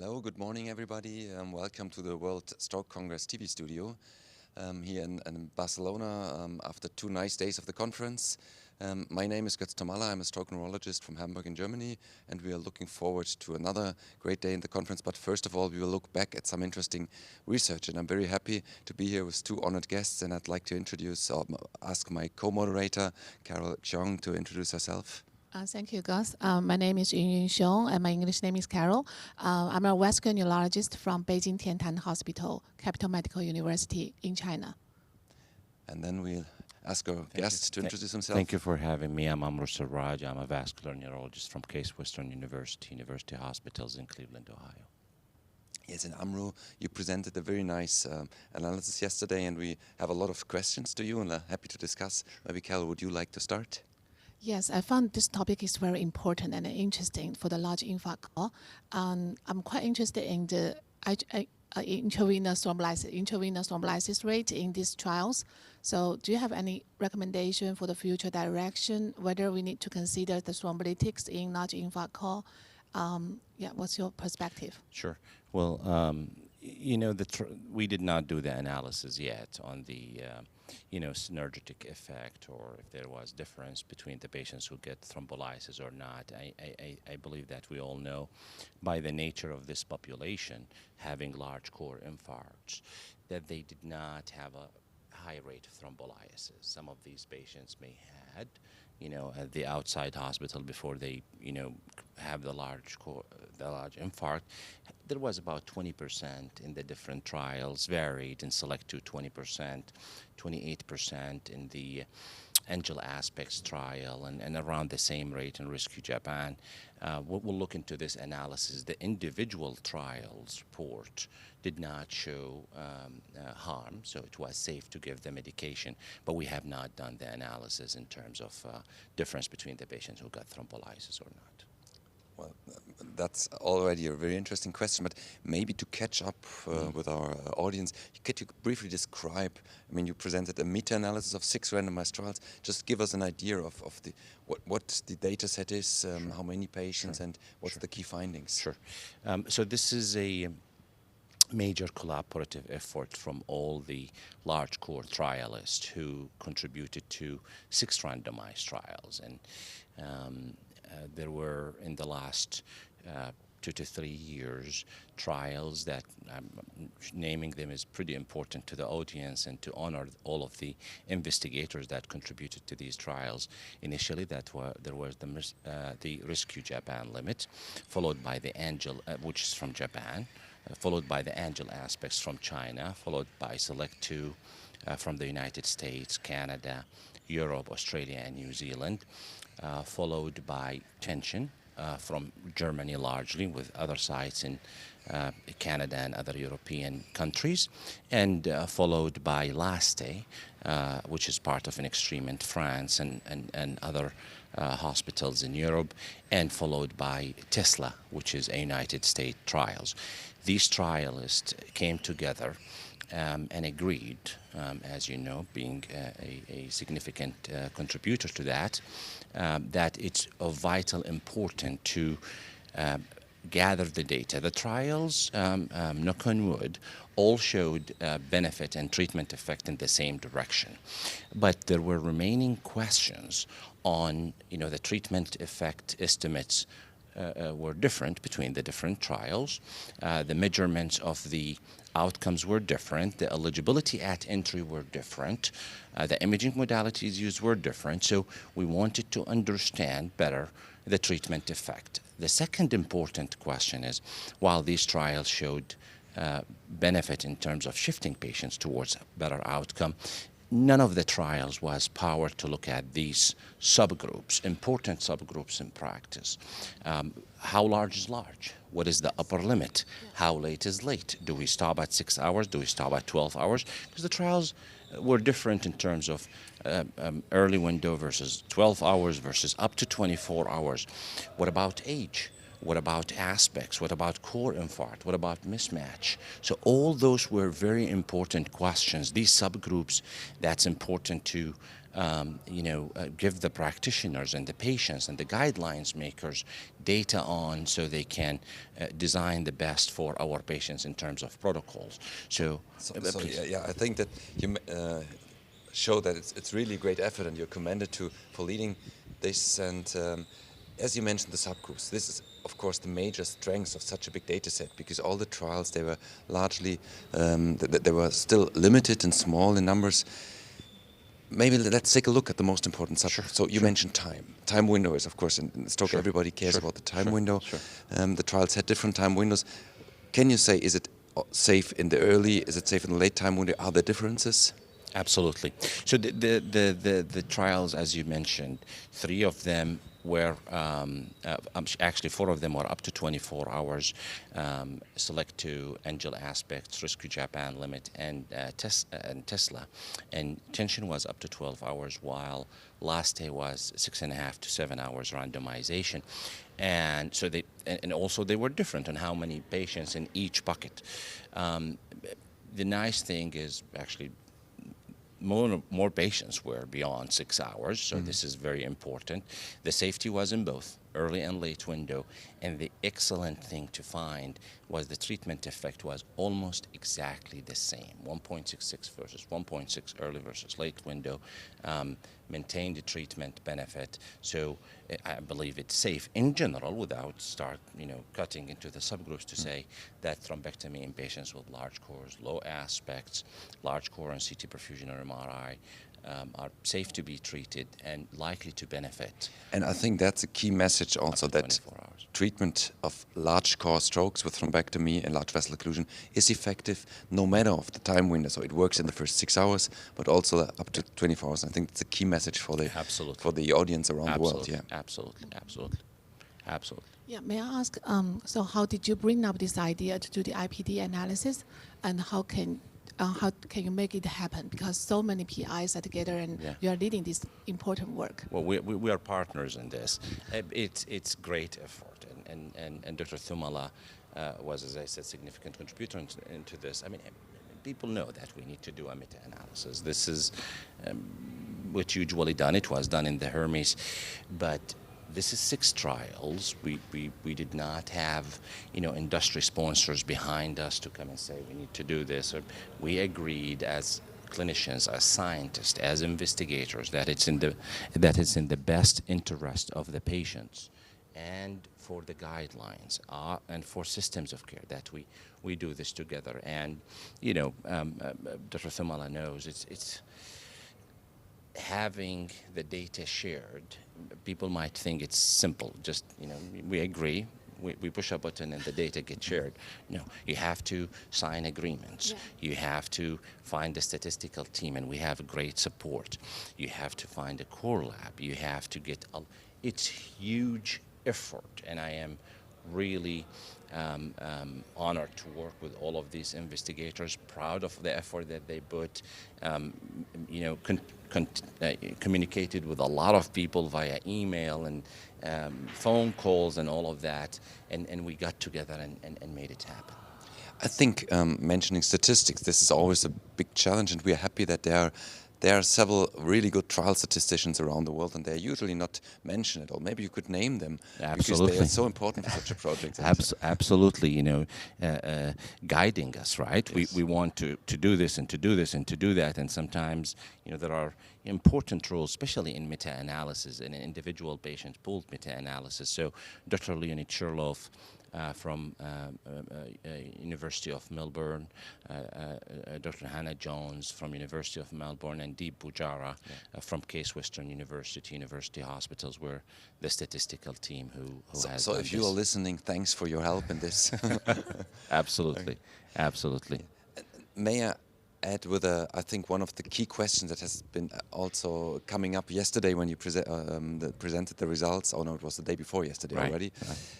Hello, good morning everybody. Welcome to the World Stroke Congress TV studio here in Barcelona after 2 nice days of the conference. My name is Götz Thomalla. I'm a stroke neurologist from Hamburg in Germany, and we are looking forward to another great day in the conference. But first of all, we will look back at some interesting research, and I'm very happy to be here with 2 honored guests, and I'd like to ask my co-moderator, Xiong, to introduce herself. Thank you, Gus. My name is Xiong, and my English name is Carol. I'm a vascular neurologist from Beijing Tiantan Hospital, Capital Medical University in China. And then we'll ask our guest to introduce himself. Thank you for having me. I'm Amrou Sarraj. I'm a vascular neurologist from Case Western University Hospitals in Cleveland, Ohio. Yes, and Amrou, you presented a very nice analysis yesterday, and we have a lot of questions to you, and I'm happy to discuss. Maybe, Carol, would you like to start? Yes, I found this topic is very important and interesting for the large infarct. I'm quite interested in the intravenous thrombolysis rate in these trials. So do you have any recommendation for the future direction, whether we need to consider the thrombolytics in large infarct? What's your perspective? Sure. Well, we did not do the analysis yet on the synergetic effect, or if there was difference between the patients who get thrombolysis or not. I believe that we all know by the nature of this population having large core infarcts that they did not have a high rate of thrombolysis. Some of these patients may had, at the outside hospital before they, have the large infarct. There was about 20% in the different trials, varied in SELECT2 20%, 28% in the Angel Aspects trial, and around the same rate in Rescue Japan. We'll look into this analysis. The individual trials report did not show harm, so it was safe to give the medication, but we have not done the analysis in terms of difference between the patients who got thrombolysis or not. Well, that's already a very interesting question, but maybe to catch up with our audience, could you briefly describe, you presented a meta-analysis of 6 randomized trials. Just give us an idea of what the data set is, Sure. How many patients, Sure. and what's the key findings. Sure. So this is a major collaborative effort from all the large core trialists who contributed to 6 randomized trials. And there were, in the last 2 to 3 years, trials that naming them is pretty important to the audience and to honor all of the investigators that contributed to these trials. Initially, there was the Rescue Japan limit, followed by the Angel, which is from Japan, followed by the Angel Aspects from China, followed by SELECT2 from the United States, Canada, Europe, Australia, and New Zealand, followed by Tension from Germany largely, with other sites in Canada and other European countries, and followed by LASTE, which is part of an extreme in France and other hospitals in Europe, and followed by TESLA, which is a United States trials. These trialists came together and agreed, as you know, being a significant contributor to that, that it's of vital importance to gather the data. The trials, knock on wood, all showed benefit and treatment effect in the same direction. But there were remaining questions on, the treatment effect estimates were different between the different trials. The measurements of the outcomes were different. The eligibility at entry were different. The imaging modalities used were different. So we wanted to understand better the treatment effect. The second important question is, while these trials showed benefit in terms of shifting patients towards a better outcome, none of the trials was powered to look at these subgroups, important subgroups in practice. How large is large? What is the upper limit? How late is late? Do we stop at 6 hours? Do we stop at 12 hours? Because the trials were different in terms of early window versus 12 hours versus up to 24 hours. What about age? What about aspects? What about core infarct? What about mismatch? So all those were very important questions. These subgroups, that's important to give the practitioners and the patients and the guidelines makers data on so they can design the best for our patients in terms of protocols. So I think that you show that it's really great effort, and you're commended for leading this. And as you mentioned, the subgroups. This is, of course, the major strength of such a big data set, because all the trials, they were largely, they were still limited and small in numbers. Maybe let's take a look at the most important subgroup. Sure, So you mentioned time. Time window is, of course, in stroke, everybody cares about the time window. Sure. The trials had different time windows. Can you say, is it safe in the early, is it safe in the late time window? Are there differences? Absolutely. So the trials, as you mentioned, 3 of them were, actually 4 of them were up to 24 hours, select to Angel Aspects, Rescue Japan Limit, and Tesla. And tension was up to 12 hours, while last day was 6.5 to 7 hours randomization. And so and also they were different on how many patients in each bucket. The nice thing is actually more patients were beyond 6 hours, so this is very important. The safety was in both early and late window, and the excellent thing to find was the treatment effect was almost exactly the same, 1.66 versus 1.6 early versus late window, maintained the treatment benefit. So I believe it's safe in general, without cutting into the subgroups to say that thrombectomy in patients with large cores, low aspects, large core and CT perfusion or MRI are safe to be treated and likely to benefit. And I think that's a key message also, that treatment of large core strokes with thrombectomy and large vessel occlusion is effective no matter of the time window. So it works in the first 6 hours, but also up to 24 hours. I think it's a key message for the audience around the world. Yeah, absolutely. Yeah, may I ask, so how did you bring up this idea to do the IPD analysis, and how can you make it happen? Because so many PIs are together, and you are leading this important work. Well, we are partners in this. It's great effort, and Dr. Thomalla was, as I said, significant contributor into this. I mean, people know that we need to do a meta-analysis. This is what's usually done. It was done in the Hermes, but this is 6 trials. We did not have, industry sponsors behind us to come and say we need to do this. Or we agreed as clinicians, as scientists, as investigators that it's in the best interest of the patients and for the guidelines and for systems of care that we do this together. And Dr. Thomalla knows it's having the data shared. People might think it's simple, just we agree, we push a button and the data gets shared. No, you have to sign agreements. You have to find a statistical team, and we have great support. You have to find a core lab. You have to get it's huge effort, and I am really honored to work with all of these investigators, proud of the effort that they put, communicated with a lot of people via email and phone calls and all of that, and we got together and made it happen. I think mentioning statistics, this is always a big challenge, and we are happy that there are several really good trial statisticians around the world, and they're usually not mentioned at all. Maybe you could name them. Absolutely. Because they are so important for such a project. Absolutely, guiding us, right? Yes. We want to do this and to do this and to do that, and sometimes, there are important roles, especially in meta-analysis, in individual patient pooled meta-analysis. So Dr. Leonid Cherlov, from University of Melbourne, Dr. Hannah Jones from University of Melbourne, and Deep Pujara from Case Western University Hospitals were the statistical team who has So done if you are listening, thanks for your help in this. Absolutely. May I add I think one of the key questions that has been also coming up yesterday when you presented the results. Oh no, it was the day before yesterday already.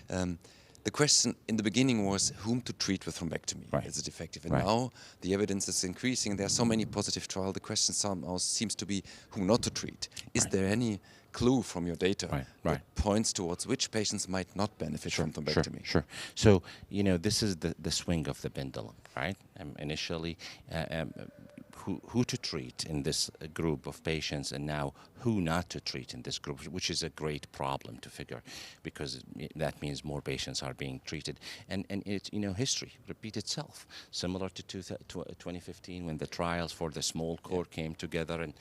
Right. The question in the beginning was whom to treat with thrombectomy. Right. Is it effective? And now the evidence is increasing. There are so many positive trials. The question somehow seems to be whom not to treat. Is there any clue from your data that points towards which patients might not benefit from thrombectomy? Sure. So, this is the swing of the pendulum, right? Initially, who to treat in this group of patients, and now who not to treat in this group, which is a great problem to figure, because that means more patients are being treated. And it, history repeat itself, similar to 2015 when the trials for the small core came together, and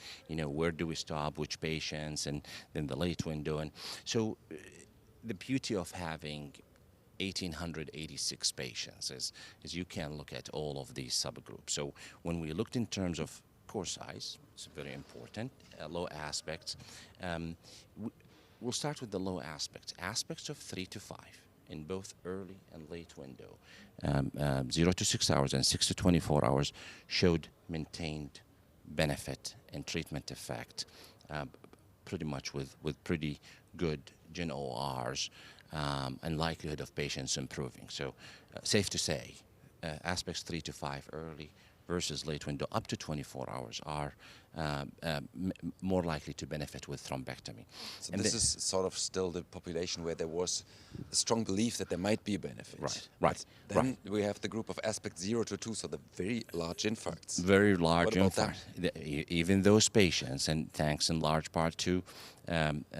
where do we stop, which patients, and then the late window. And so the beauty of having 1,886 patients is you can look at all of these subgroups. So when we looked in terms of core size, it's very important, low aspects. We'll start with the low aspects of 3 to 5 in both early and late window. 0 to 6 hours and 6 to 24 hours showed maintained benefit and treatment effect, pretty much with pretty good gen ORs. And likelihood of patients improving. So safe to say, aspects 3 to 5 early versus late window up to 24 hours are more likely to benefit with thrombectomy. So and this is sort of still the population where there was a strong belief that there might be a benefit. Right. Then we have the group of aspect 0 to 2, so the very large infarcts. Very large infarcts. Even those patients, and thanks in large part to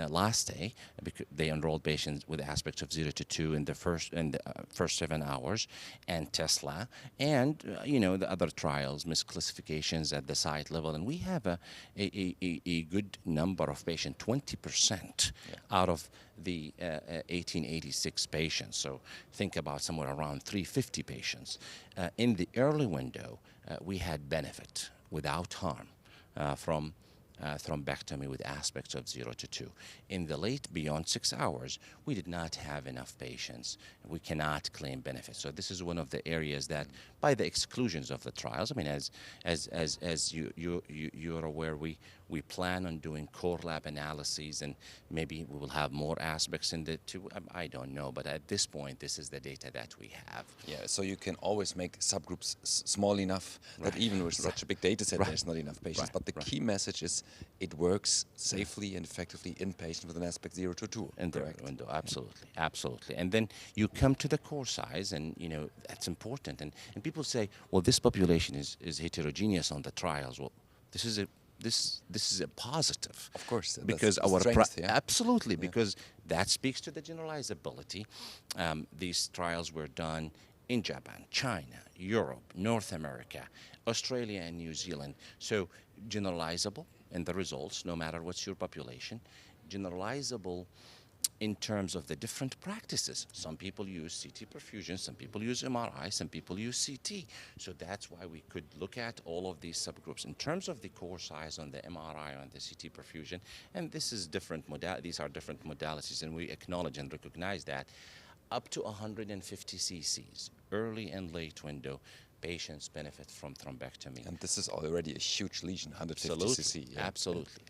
last day, because they enrolled patients with aspects of 0 to 2 in the first 7 hours, and Tesla, and the other trials, misclassifications at the site level, and we have a good number of patients, 20% out of the 1,886 patients. So think about somewhere around 350 patients. In the early window, we had benefit without harm from thrombectomy with aspects of 0 to 2. In the late, beyond 6 hours, we did not have enough patients. We cannot claim benefit. So this is one of the areas that, by the exclusions of the trials, I mean, as you're aware, we plan on doing core lab analyses, and maybe we will have more aspects in the two. I don't know, but at this point, this is the data that we have. Yeah, so you can always make subgroups small enough that even with such a big data set, there's not enough patients. But the key message is it works safely and effectively in patients with an aspect 0 to 2. In the window, absolutely. And then you come to the core size, and that's important. And people say, well, this population is heterogeneous on the trials. Well, this is a positive, of course, because our strength, absolutely, because that speaks to the generalizability. These trials were done in Japan, China, Europe, North America, Australia, and New Zealand. So generalizable in the results, no matter what's your population. Generalizable in terms of the different practices. Some people use CT perfusion, some people use MRI, some people use CT. So that's why we could look at all of these subgroups. In terms of the core size on the MRI, on the CT perfusion, and this is different these are different modalities, and we acknowledge and recognize that, up to 150 cc's, early and late window, patients benefit from thrombectomy. And this is already a huge lesion, 150 cc. Yeah.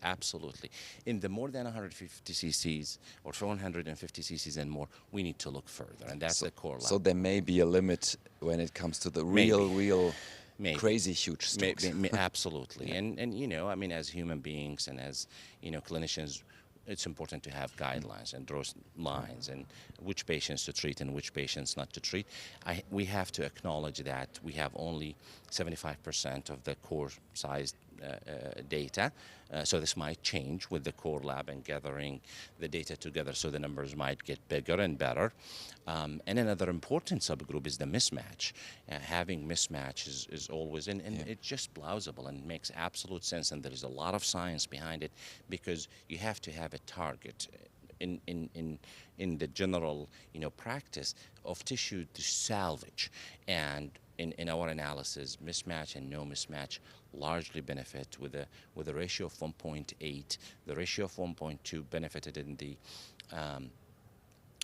Absolutely. In the more than 150 cc's or 450 cc's and more, we need to look further, and that's the core lab. So there may be a limit when it comes to the real crazy huge strokes. Absolutely. And I mean, as human beings and as clinicians, it's important to have guidelines and draw lines and which patients to treat and which patients not to treat. We have to acknowledge that we have only 75% of the core size data. So this might change with the core lab and gathering the data together, so the numbers might get bigger and better. And another important subgroup is the mismatch. Having mismatch is always, and it's just plausible and makes absolute sense, and there is a lot of science behind it, because you have to have a target in the general practice of tissue to salvage. And in our analysis, mismatch and no mismatch largely benefit with a ratio of 1.8. The ratio of 1.2 benefited in the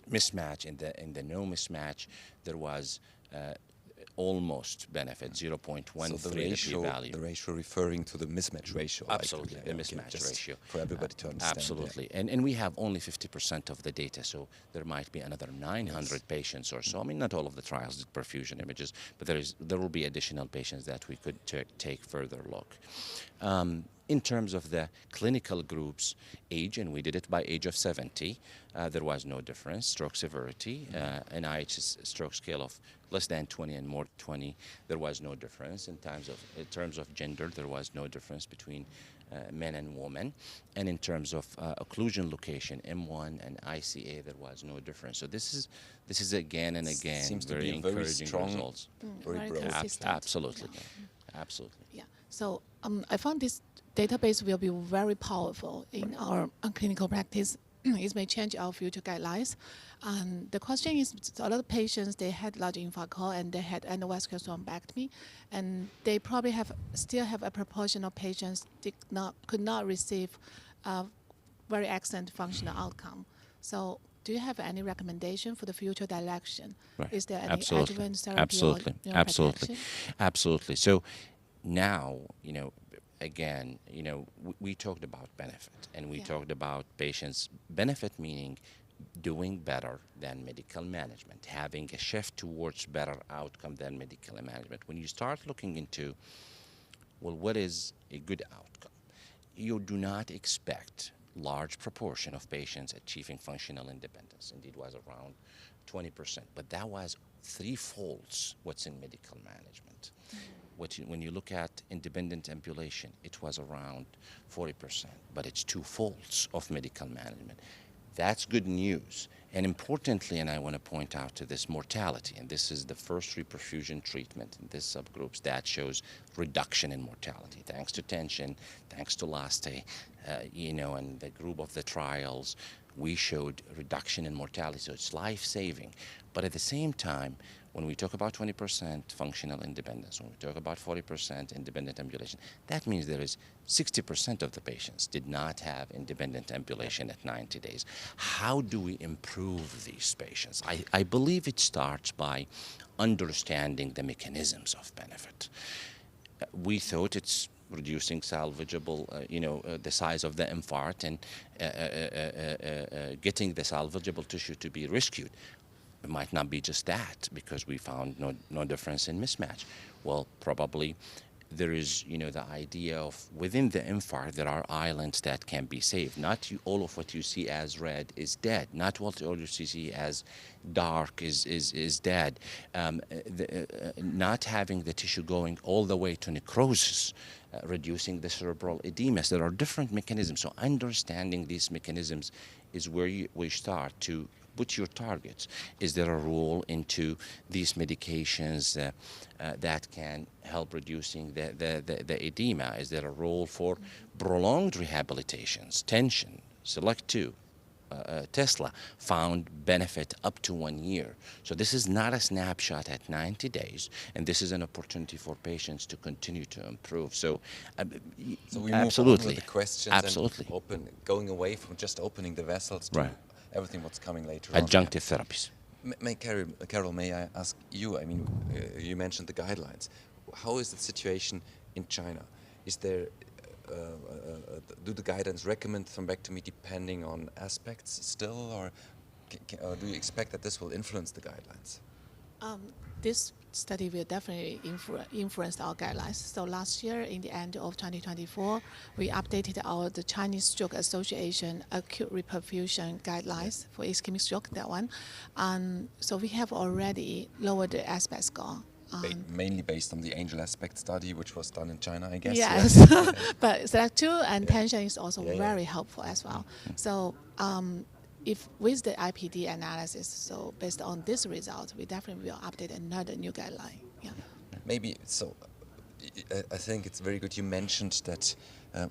mismatch. In the no mismatch, there was almost benefit, 0.13. So the ratio referring to the mismatch ratio. Absolutely, the mismatch ratio. For everybody to understand. Absolutely, and we have only 50% of the data, so there might be another 900 patients or so. I mean, not all of the trials did perfusion images, but there will be additional patients that we could take further look. In terms of the clinical groups age, and we did it by age of 70, there was no difference. Stroke severity, NIH's stroke scale of less than 20 and more 20, there was no difference. In terms of gender, there was no difference between men and women. And in terms of occlusion location, M1 and ICA, there was no difference. So this is again and again Seems to very be a very encouraging strong, results. very broad. consistent. Absolutely, Yeah. absolutely. Yeah. So I found this database will be very powerful in our clinical practice. It may change our future guidelines. And the question is, a lot of patients, they had large infarct and they had endovascular thrombectomy, and they probably still have a proportion of patients that could not receive very excellent functional outcome. So do you have any recommendation for the future direction? Right. Is there any Absolutely. adjuvant therapy Absolutely. or Absolutely. neuroprotection? Absolutely. So now, again, we talked about benefit, and we Yeah. talked about patients' benefit, meaning doing better than medical management, having a shift towards better outcome than medical management. When you start looking into, well, what is a good outcome? You do not expect large proportion of patients achieving functional independence. Indeed, was around 20%, but that was threefolds what's in medical management. When you look at independent ambulation, it was around 40%, but it's two-folds of medical management. That's good news. And importantly, and I want to point out to this mortality, and this is the first reperfusion treatment in this subgroups that shows reduction in mortality, thanks to tension, thanks to LASTE, and the group of the trials, we showed reduction in mortality, so it's life-saving. But at the same time, when we talk about 20% functional independence, when we talk about 40% independent ambulation, that means there is 60% of the patients did not have independent ambulation at 90 days. How do we improve these patients? I believe it starts by understanding the mechanisms of benefit. We thought it's reducing salvageable, the size of the infarct and getting the salvageable tissue to be rescued. It might not be just that, because we found no difference in mismatch. Well, probably there is, the idea of within the infarct there are islands that can be saved. Not all of what you see as red is dead. Not all you see as dark is dead. Not having the tissue going all the way to necrosis, reducing the cerebral edema. There are different mechanisms. So understanding these mechanisms is where we start to put your targets. Is there a role into these medications that can help reducing the edema? Is there a role for prolonged rehabilitations? Tension, SELECT2, Tesla found benefit up to 1 year. So this is not a snapshot at 90 days, and this is an opportunity for patients to continue to improve. So we absolutely. move on with the questions Absolutely. and going away from just opening the vessels to Right. everything what's coming later on. Adjunctive therapies. Carol, may I ask you, you mentioned the guidelines. How is the situation in China? Is there, do the guidelines recommend thrombectomy depending on aspects still, or do you expect that this will influence the guidelines? This study will definitely influence our guidelines. So last year, in the end of 2024, we updated the Chinese Stroke Association acute reperfusion guidelines for ischemic stroke, that one. And so we have already lowered the aspect score. Mainly based on the angel aspect study, which was done in China, I guess. Yes, but SELECT2 and tension is also very helpful as well. So if with the IPD analysis, so based on this result, we definitely will update another new guideline. Yeah. Maybe, so I think it's very good you mentioned that,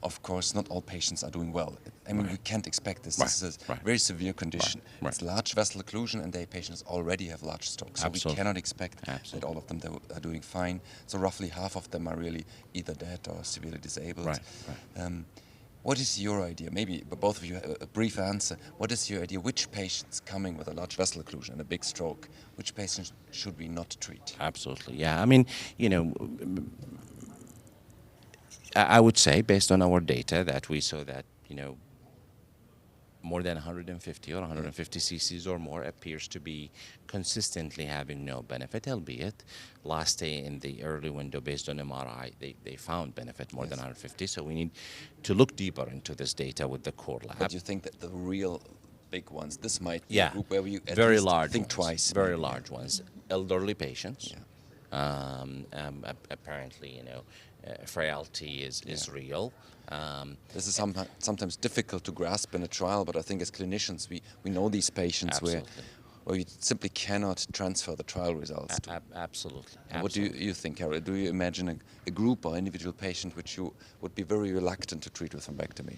of course, not all patients are doing well. I mean, we can't expect this. This is a very severe condition. It's large vessel occlusion, and the patients already have large strokes. So we cannot expect that all of them are doing fine. So roughly half of them are really either dead or severely disabled. What is your idea? Maybe both of you, a brief answer. What is your idea? Which patients coming with a large vessel occlusion and a big stroke, which patients should we not treat? Absolutely, yeah. I mean, I would say, based on our data, that we saw that, more than 150 or 150 cc's or more appears to be consistently having no benefit, albeit last day in the early window based on MRI, they found benefit more than 150. So we need to look deeper into this data with the core lab. But you think that the real big ones, this might be Yeah, a group where you at very least large think ones, twice. very maybe, large ones, elderly patients. Yeah. Apparently, frailty is real. This is sometimes difficult to grasp in a trial, but I think as clinicians we know these patients where you simply cannot transfer the trial results to. Absolutely. And what do you think, Carol? Do you imagine a group or individual patient which you would be very reluctant to treat with thrombectomy?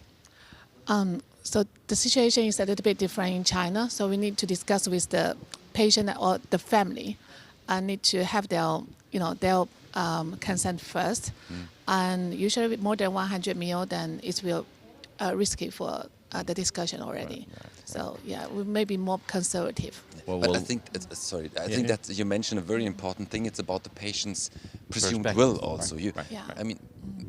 So the situation is a little bit different in China. So we need to discuss with the patient or the family, and need to have their consent first. And usually with more than 100 ml, then it will risky for the discussion already. So yeah, we may be more conservative. But I think, I think that you mentioned a very important thing. It's about the patient's presumed will also. I mean,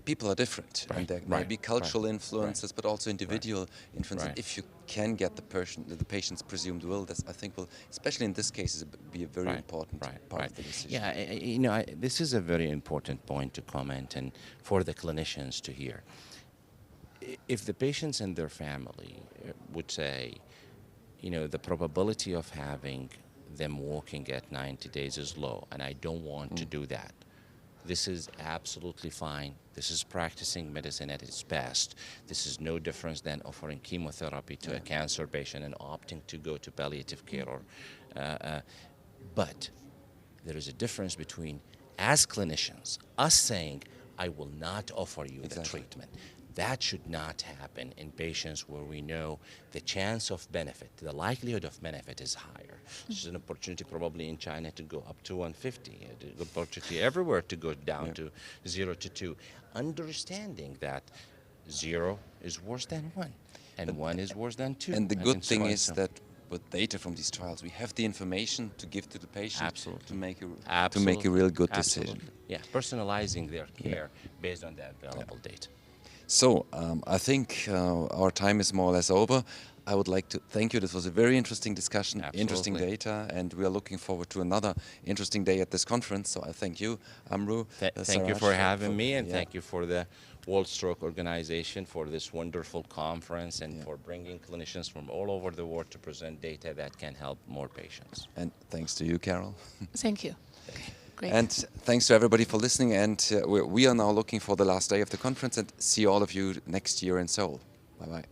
people are different, and there may be cultural influences, but also individual influences. And if you can get the patient's presumed will, that's, I think, will, especially in this case, be a very important part of the decision. Yeah, this is a very important point to comment and for the clinicians to hear. If the patients and their family would say, the probability of having them walking at 90 days is low, and I don't want to do that. This is absolutely fine. This is practicing medicine at its best. This is no difference than offering chemotherapy to a cancer patient and opting to go to palliative care. But there is a difference between, as clinicians, us saying, I will not offer you the treatment. That should not happen in patients where we know the chance of benefit, the likelihood of benefit is higher. There's an opportunity probably in China to go up to 150, an opportunity everywhere to go down to 0 to 2, understanding that 0 is worse than 1, and 1 is worse than 2. And the good thing is that with data from these trials, we have the information to give to the patient to make a real good decision. Yeah, personalizing their care based on the available data. So I think our time is more or less over. I would like to thank you. This was a very interesting discussion, interesting data, and we are looking forward to another interesting day at this conference. So I thank you, Amrou. Thank you for having me, and thank you for the World Stroke Organization for this wonderful conference and for bringing clinicians from all over the world to present data that can help more patients. And thanks to you, Carol. Thank you. Great. And thanks to everybody for listening. And we are now looking for the last day of the conference, and see all of you next year in Seoul. Bye-bye.